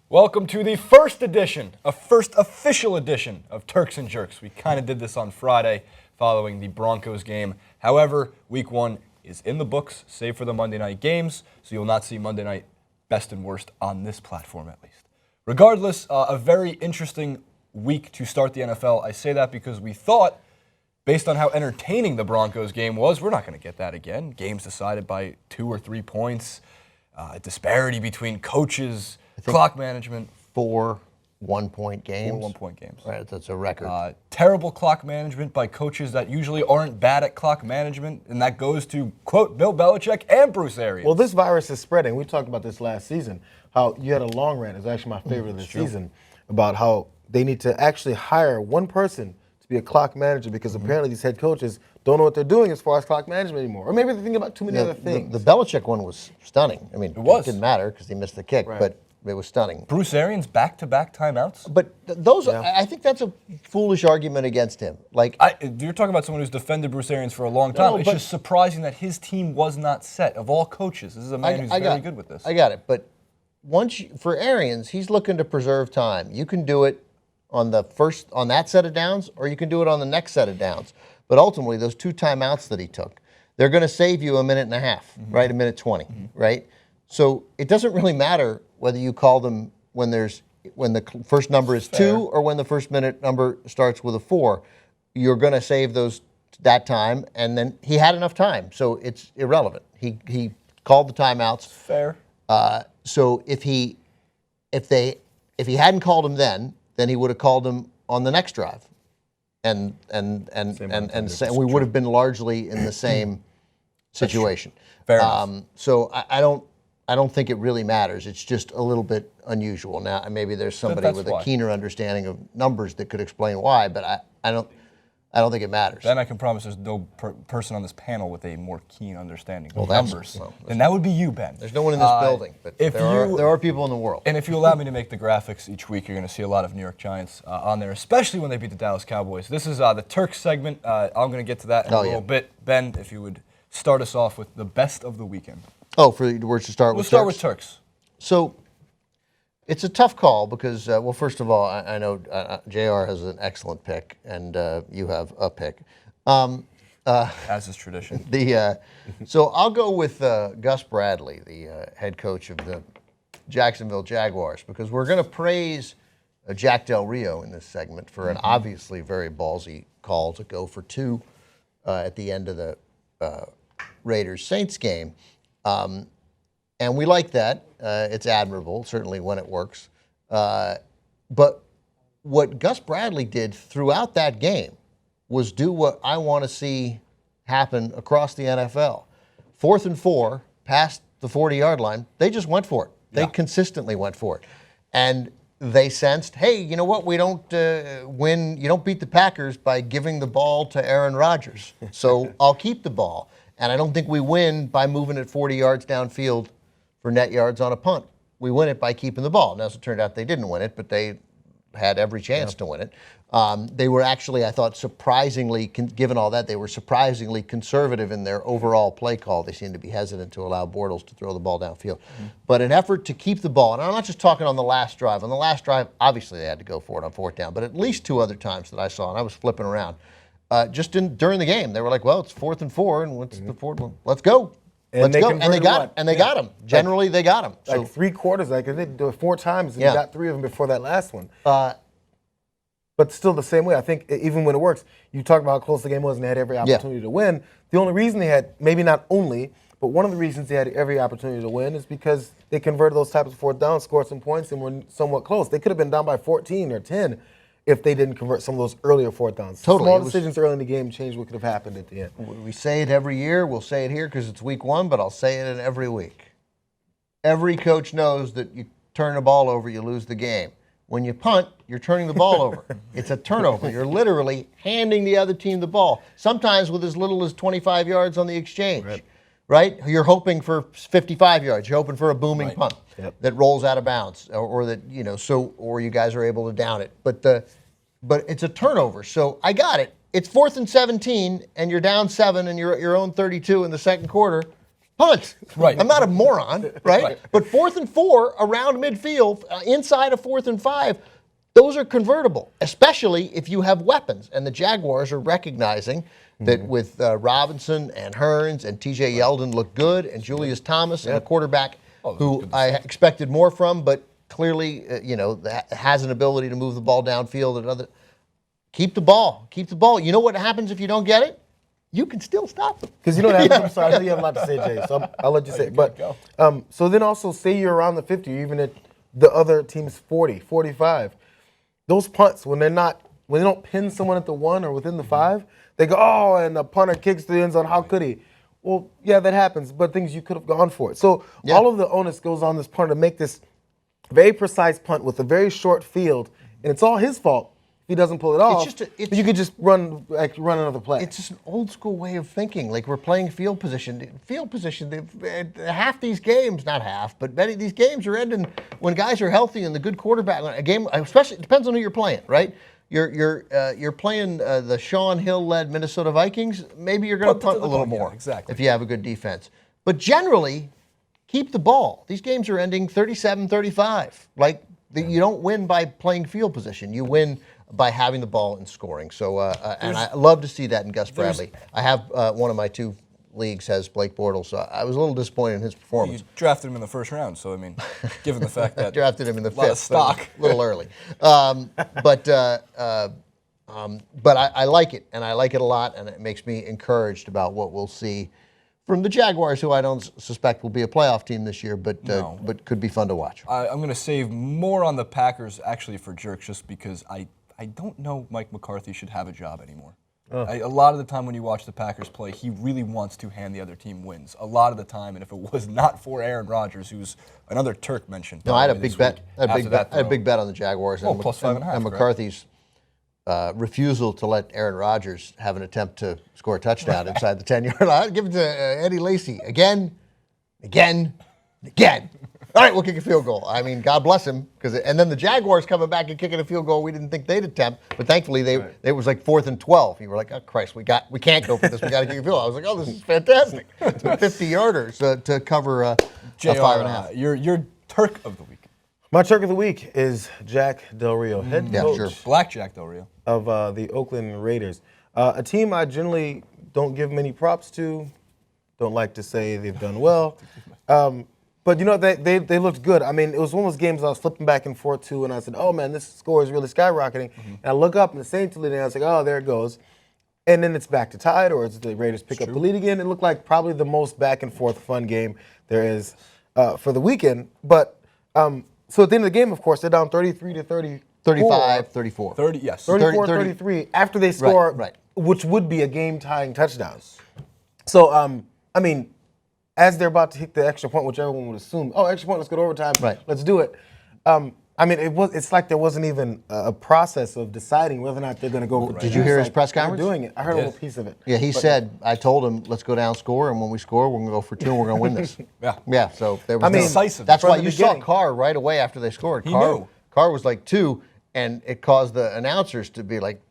Welcome to the first official edition of Turks and Jerks. We kind of did this on Friday following the Broncos game. However, week one is in the books, save for the Monday night games, so you'll not see Monday night best and worst on this platform at least. Regardless, a very interesting week to start the NFL. I say that because we thought, based on how entertaining the Broncos game was, we're not going to get that again. Games decided by 2 or 3 points, disparity between coaches, clock management. 4 one-point games. 4 one-point games. Right, that's a record. Terrible clock management by coaches that usually aren't bad at clock management, and that goes to, quote, Bill Belichick and Bruce Arians. Well, this virus is spreading. We talked about this last season, how you had a long rant. It's actually my favorite of the season, about how they need to actually hire one person to be a clock manager because apparently these head coaches don't know what they're doing as far as clock management anymore. Or maybe they're thinking about too many other things. The Belichick one was stunning. I mean, it didn't matter because he missed the kick, Right. but it was stunning. Bruce Arians back-to-back timeouts? But I think that's a foolish argument against him. You're talking about someone who's defended Bruce Arians for a long time. It's just surprising that his team was not set. Of all coaches, this is a man who's very good with this. I got it. But for Arians, he's looking to preserve time. You can do it on that set of downs, or you can do it on the next set of downs. But ultimately, those 2 timeouts that he took, they're going to save you a minute and a half, right? A minute 20, right? So it doesn't really matter whether you call them when the first number is 2 or when the first minute number starts with a 4. You're going to save that time, and then he had enough time, so it's irrelevant. He called the timeouts. Fair. So if he hadn't called him then he would have called him on the next drive, and we would have been largely in the same situation. Fair enough. So I don't think it really matters. It's just a little bit unusual. Now, maybe there's somebody with a keener understanding of numbers that could explain why, but I don't think it matters. Then I can promise there's no person on this panel with a more keen understanding of numbers. And that would be you, Ben. There's no one in this building, but there are people in the world. And if you allow me to make the graphics each week, you're going to see a lot of New York Giants on there, especially when they beat the Dallas Cowboys. This is the Turks segment. I'm going to get to that in a little bit. Ben, if you would start us off with the best of the weekend. Oh, we're to start with Turks? We'll start with Turks. So it's a tough call because, first of all, I know JR has an excellent pick, and you have a pick. As is tradition. So I'll go with Gus Bradley, the head coach of the Jacksonville Jaguars, because we're going to praise Jack Del Rio in this segment for an obviously very ballsy call to go for 2 at the end of the Raiders-Saints game. And we like that. It's admirable, certainly when it works. But what Gus Bradley did throughout that game was do what I want to see happen across the NFL. 4th and 4, past the 40-yard line, they just went for it. They consistently went for it. And they sensed, hey, you know what? We don't win. You don't beat the Packers by giving the ball to Aaron Rodgers. So I'll keep the ball. And I don't think we win by moving it 40 yards downfield for net yards on a punt. We win it by keeping the ball. Now, as it turned out, they didn't win it, but they had every chance to win it. They were actually, I thought, surprisingly, given all that, they were surprisingly conservative in their overall play call. They seemed to be hesitant to allow Bortles to throw the ball downfield. But an effort to keep the ball, and I'm not just talking on the last drive. On the last drive, obviously they had to go for it on 4th down, but at least 2 other times that I saw, and I was flipping around, during the game, they were like, well, it's 4th and 4, and what's the 4th one? Let's go. Let's go. And they got it. And they got him. Generally, they got him. So, 3 quarters, they did it 4 times, and they got 3 of them before that last one. But still the same way. I think even when it works, you talk about how close the game was and they had every opportunity to win. The only reason they had, maybe not only, but one of the reasons they had every opportunity to win is because they converted those types of 4th downs, scored some points, and were somewhat close. They could have been down by 14 or 10 if they didn't convert some of those earlier 4th downs. Totally. Small decisions early in the game changed what could have happened at the end. We say it every year. We'll say it here because it's week 1, but I'll say it in every week. Every coach knows that you turn the ball over, you lose the game. When you punt, you're turning the ball over. It's a turnover. You're literally handing the other team the ball, sometimes with as little as 25 yards on the exchange, right? You're hoping for 55 yards. You're hoping for a booming punt that rolls out of bounds, or that, or you guys are able to down it. But it's a turnover. So I got it. It's 4th and 17, and you're down 7, and you're at your own 32 in the second quarter. punt. Right. I'm not a moron, right? But 4th and 4 around midfield, inside of 4th and 5, those are convertible, especially if you have weapons. And the Jaguars are recognizing that with Robinson and Hearns and TJ Yeldon look good, and Julius Thomas and a quarterback who I expected more from, but clearly, has an ability to move the ball downfield. And other, keep the ball. Keep the ball. You know what happens if you don't get it? You can still stop them. Because you know what happens? I'm sorry, I know you have a lot to say, Jay, so I'll let you say it. But so then also say you're around the 50, or even at the other team's 40, 45. Those punts, when they don't pin someone at the 1 or within the 5, they go, oh, and the punter kicks the end zone. How could he? Well, yeah, that happens, but things you could have gone for it. So all of the onus goes on this punter to make this very precise punt with a very short field, and it's all his fault if he doesn't pull it off. But you could just run another play. It's just an old school way of thinking. Like we're playing field position. Field position, half these games, not half, but many of these games are ending when guys are healthy and the good quarterback. A game, especially, it depends on who you're playing, right? You're playing the Sean Hill-led Minnesota Vikings. Maybe you're going to punt a little more if you have a good defense. But generally, keep the ball. These games are ending 37-35. Like you don't win by playing field position. You win by having the ball and scoring. So, and I love to see that in Gus Bradley. I have one of my 2 leagues has Blake Bortles, so I was a little disappointed in his performance. You drafted him in the 1st round, so I mean, given the fact that drafted him in the 5th, lot of stock, a little early. But I like it, and I like it a lot, and it makes me encouraged about what we'll see from the Jaguars, who I don't suspect will be a playoff team this year, but could be fun to watch. I'm going to save more on the Packers actually for Jerks, just because I don't know Mike McCarthy should have a job anymore. A lot of the time when you watch the Packers play, he really wants to hand the other team wins. A lot of the time, and if it was not for Aaron Rodgers, who's another Turk mentioned. No, I had a big bet. I had a big bet on the Jaguars. Oh, plus 5.5. And McCarthy's refusal to let Aaron Rodgers have an attempt to score a touchdown inside the 10-yard line. I'd give it to Eddie Lacy again. All right, we'll kick a field goal. I mean, God bless him. And then the Jaguars coming back and kicking a field goal we didn't think they'd attempt, but thankfully it was like 4th and 12. You were like, oh Christ, we can't go for this. We got to kick a field goal. I was like, oh, this is fantastic. It's a 50-yarder to cover a 5.5. Your Turk of the week. My Turk of the week is Jack Del Rio, head coach Black Jack Del Rio of the Oakland Raiders, a team I generally don't give many props to. Don't like to say they've done well. But, they looked good. I mean, it was one of those games I was flipping back and forth to, and I said, oh, man, this score is really skyrocketing. And I look up, and the same to lead, and I was like, oh, there it goes. And then it's back to tied, or it's the Raiders pick up the lead again. It looked like probably the most back-and-forth fun game there is for the weekend. But so at the end of the game, of course, they're down 33-30. 35, 34. 30, yes. 34-33 after they score, which would be a game-tying touchdown. So, I mean, as they're about to hit the extra point, which everyone would assume, oh, extra point, let's go to overtime, let's do it. I mean, it's like there wasn't even a process of deciding whether or not they're going to go. Did you hear his press conference? Doing it. I heard a little piece of it. Yeah, he said, I told him, let's go down, score, and when we score, we're going to go for 2, and we're going to win this. Yeah. So there was decisive. That's why you saw Carr right away after they scored. He knew. Carr was like 2, and it caused the announcers to be like,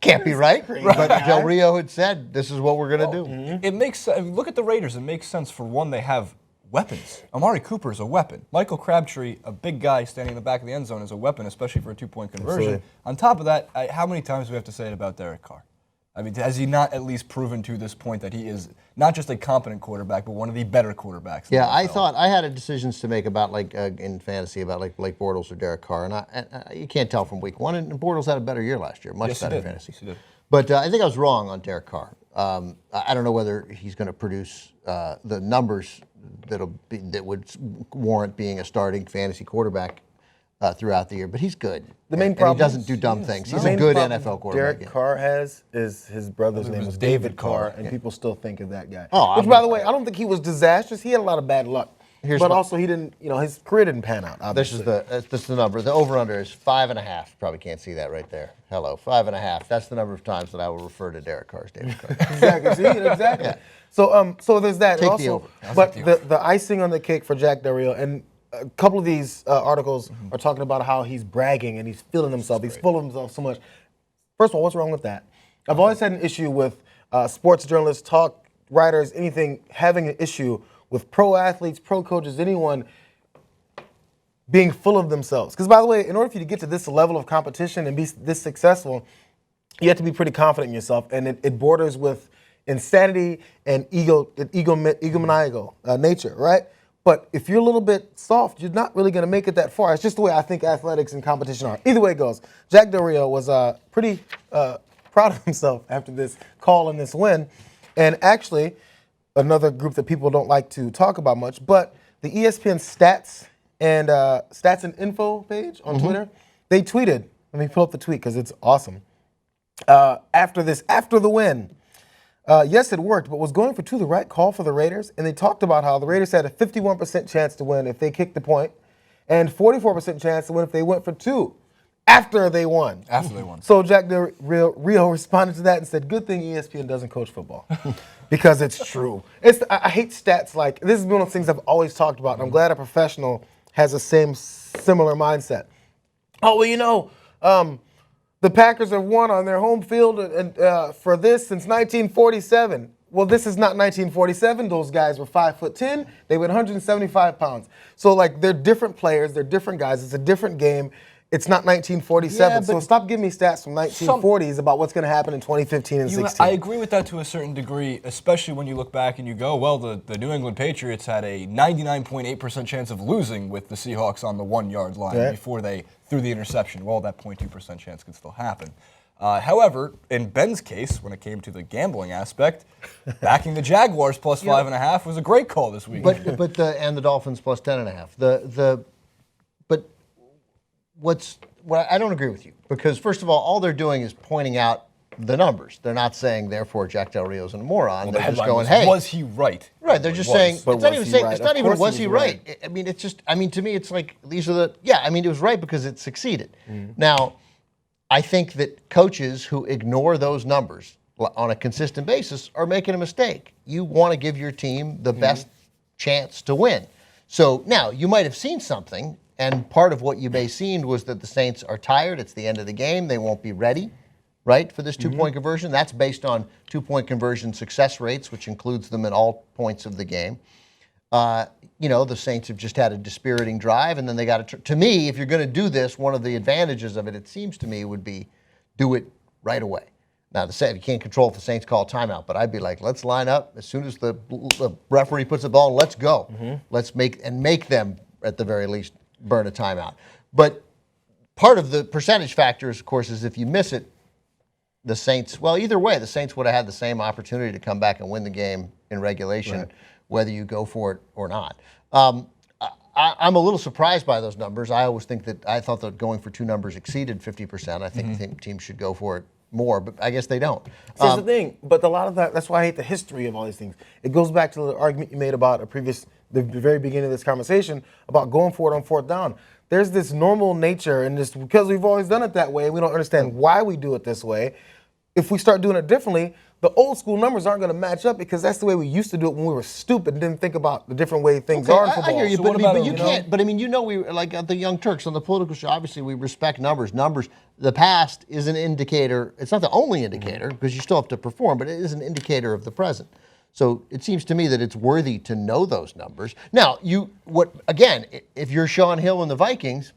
can't be right. But Del Rio had said, this is what we're going to do. It makes sense. Look at the Raiders. It makes sense. For one, they have weapons. Amari Cooper is a weapon. Michael Crabtree, a big guy standing in the back of the end zone, is a weapon, especially for a 2-point conversion. Absolutely. On top of that, how many times do we have to say it about Derek Carr? I mean, has he not at least proven to this point that he is not just a competent quarterback, but one of the better quarterbacks? Yeah, I thought I had decisions to make about in fantasy about like Blake Bortles or Derek Carr, and you can't tell from week 1. And Bortles had a better year last year, much better in fantasy. Yes, he did. But I think I was wrong on Derek Carr. I don't know whether he's going to produce the numbers that would warrant being a starting fantasy quarterback throughout the year, but he's good. The main problem, he doesn't do dumb things. He's a good NFL quarterback. Derek Carr is his brother's name was David Carr, and people still think of that guy. Oh, which, by the way, I don't think he was disastrous. He had a lot of bad luck. But also he didn't, his career didn't pan out, obviously. This is the number. The over-under is 5.5. Probably can't see that right there. Hello, 5.5. That's the number of times that I will refer to Derek Carr as David Carr. Exactly. See, exactly. Yeah. So there's that. Take the over. But the icing on the cake for Jack Del Rio, and a couple of these articles are talking about how he's bragging and he's feeling himself. He's full of himself so much. First of all, what's wrong with that? I've always had an issue with sports journalists, talk writers, anything, having an issue with pro athletes, pro coaches, anyone being full of themselves. Because, by the way, in order for you to get to this level of competition and be this successful, you have to be pretty confident in yourself. And it borders with insanity and egomaniacal nature, right? But if you're a little bit soft, you're not really going to make it that far. It's just the way I think athletics and competition are. Either way it goes, Jack Del Rio was pretty proud of himself after this call and this win. And actually, another group that people don't like to talk about much, but the ESPN Stats and Info page on Twitter, they tweeted, let me pull up the tweet because it's awesome. After the win, yes, it worked, but was going for 2 the right call for the Raiders? And they talked about how the Raiders had a 51% chance to win if they kicked the point and 44% chance to win if they went for 2 after they won. After they won. So Jack Del Rio responded to that and said, good thing ESPN doesn't coach football because it's true. I hate stats like, this is one of the things I've always talked about, and I'm glad a professional has the similar mindset. Oh, well, you know, the Packers have won on their home field for this since 1947. Well, this is not 1947. Those guys were 5'10". They weighed 175 pounds. So, like, they're different players. They're different guys. It's a different game. It's not 1947. Yeah, so stop giving me stats from 1940s about what's going to happen in 2015 and 16. I agree with that to a certain degree, especially when you look back and you go, well, the New England Patriots had a 99.8% chance of losing with the Seahawks on the 1-yard line before they threw the interception. Well, that 0.2% chance could still happen. However, in Ben's case, when it came to the gambling aspect, backing the Jaguars plus 5.5 was a great call this week. And the Dolphins plus 10.5. What I don't agree with you, because first of all they're doing is pointing out the numbers. They're not saying, therefore, Jack Del Rio's a moron. Well, they're just going, hey. Was he right? Right, they're just saying, But it's not even saying, right? it's not Of even course was he he was right. I mean, it's just, I mean, to me, it's like, these are the, it was right because it succeeded. Now, I think that coaches who ignore those numbers on a consistent basis are making a mistake. You want to give your team the best chance to win. So now, you might have seen something, and part of what you may have seen was that the Saints are tired. It's the end of the game. They won't be ready, right, for this two-point conversion. That's based on two-point conversion success rates, which includes them in all points of the game. The Saints have just had a dispiriting drive, and then they got to me, if you're going to do this, one of the advantages of it, it seems to me, would be do it right away. Now, you can't control if the Saints call a timeout, but I'd be like, let's line up as soon as the referee puts the ball, let's go. Let's make them, at the very least, burn a timeout. But part of the percentage factors, of course, is if you miss it, the Saints, well, either way, the Saints would have had the same opportunity to come back and win the game in regulation, whether you go for it or not. I'm a little surprised by those numbers. I thought that going for 2 numbers exceeded 50%. I think teams should go for it more, but I guess they don't. Here's the thing, but a lot of that's why I hate the history of all these things. It goes back to the argument you made about the very beginning of this conversation about going for it on 4th down. There's this normal nature, and just because we've always done it that way, we don't understand why we do it this way. If we start doing it differently, the old school numbers aren't going to match up because that's the way we used to do it when we were stupid and didn't think about the different way things are in football. I hear you, So but you can't. But I mean, we like at the Young Turks on the political show. Obviously, we respect numbers. The past is an indicator. It's not the only indicator because you still have to perform, but it is an indicator of the present. So it seems to me that it's worthy to know those numbers. Now, if you're Sean Hill and the Vikings,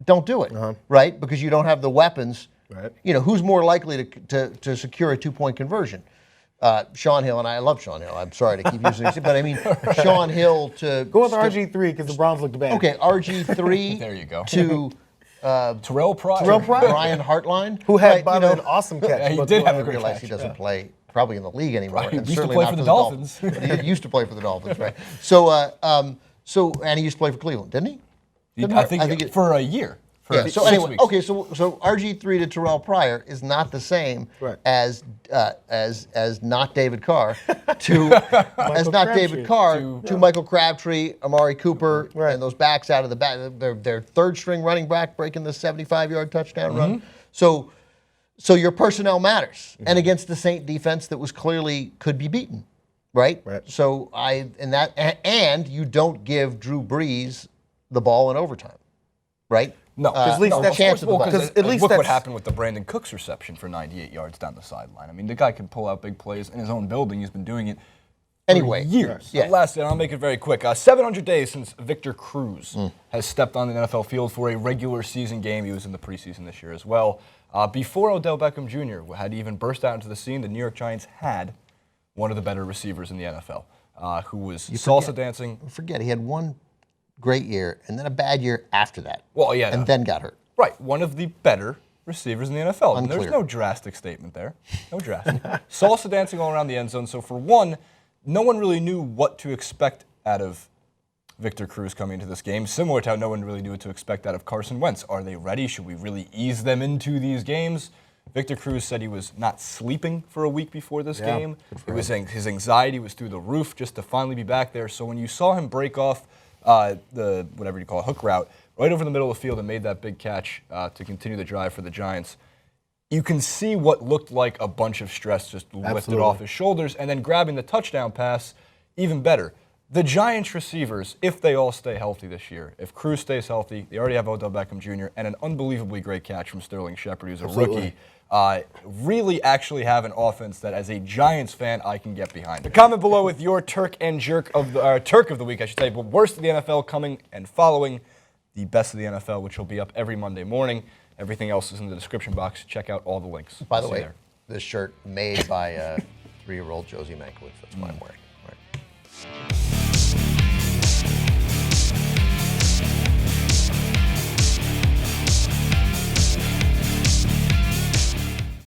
don't do it, right? Because you don't have the weapons. Right. Who's more likely to secure a 2-point conversion? Sean Hill, and I love Sean Hill. I'm sorry to keep using it, but I mean Sean Hill to go with RG3 because the Browns looked bad. Okay, RG3. There you go. To Terrell Pryor. Brian Hartline, who had an awesome catch. Yeah, he did have a great realize catch. he doesn't play probably in the league anymore. Right, he and used to certainly play not for the Dolphins. But he used to play for the Dolphins, right? So and he used to play for Cleveland, didn't he? I think for a year. Yeah, so 6 anyway, weeks. okay, so RG3 to Terrell Pryor is not the same as not David Carr to Michael Crabtree, Amari Cooper, and those backs out of the back. Their third string running back breaking the 75-yard touchdown run. So your personnel matters, and against the Saint defense that was clearly could be beaten, right? So and you don't give Drew Brees the ball in overtime, right? No, at least that's chance because at least look what happened with the Brandon Cooks reception for 98 yards down the sideline. I mean, the guy can pull out big plays in his own building. He's been doing it Anyway, years. yeah. Last, and I'll make it very quick. 700 days since Victor Cruz has stepped on the NFL field for a regular season game. He was in the preseason this year as well. Before Odell Beckham Jr. had even burst out into the scene, the New York Giants had one of the better receivers in the NFL, who was salsa dancing. Forget, he had one great year and then a bad year after that. Well, yeah. And then got hurt. Right, one of the better receivers in the NFL. And Unclear. there's no drastic statement there. No drastic. Salsa dancing all around the end zone. So for one, no one really knew what to expect out of Victor Cruz coming into this game, similar to how no one really knew what to expect out of Carson Wentz. Are they ready? Should we really ease them into these games? Victor Cruz said he was not sleeping for a week before this game. It was his anxiety was through the roof just to finally be back there. So when you saw him break off the, whatever you call it, hook route, right over the middle of the field and made that big catch to continue the drive for the Giants, you can see what looked like a bunch of stress just lifted off his shoulders, and then grabbing the touchdown pass, even better. The Giants receivers, if they all stay healthy this year, if Cruz stays healthy, they already have Odell Beckham Jr. and an unbelievably great catch from Sterling Shepard, who's a rookie, really actually have an offense that, as a Giants fan, I can get behind. Comment below with your Turk and Jerk of the Turk of the week, I should say, but worst of the NFL coming and following the best of the NFL, which will be up every Monday morning. Everything else is in the description box. Check out all the links. By the way, this shirt made by 3-year-old Josie Mankiewicz. That's why I'm wearing. Right.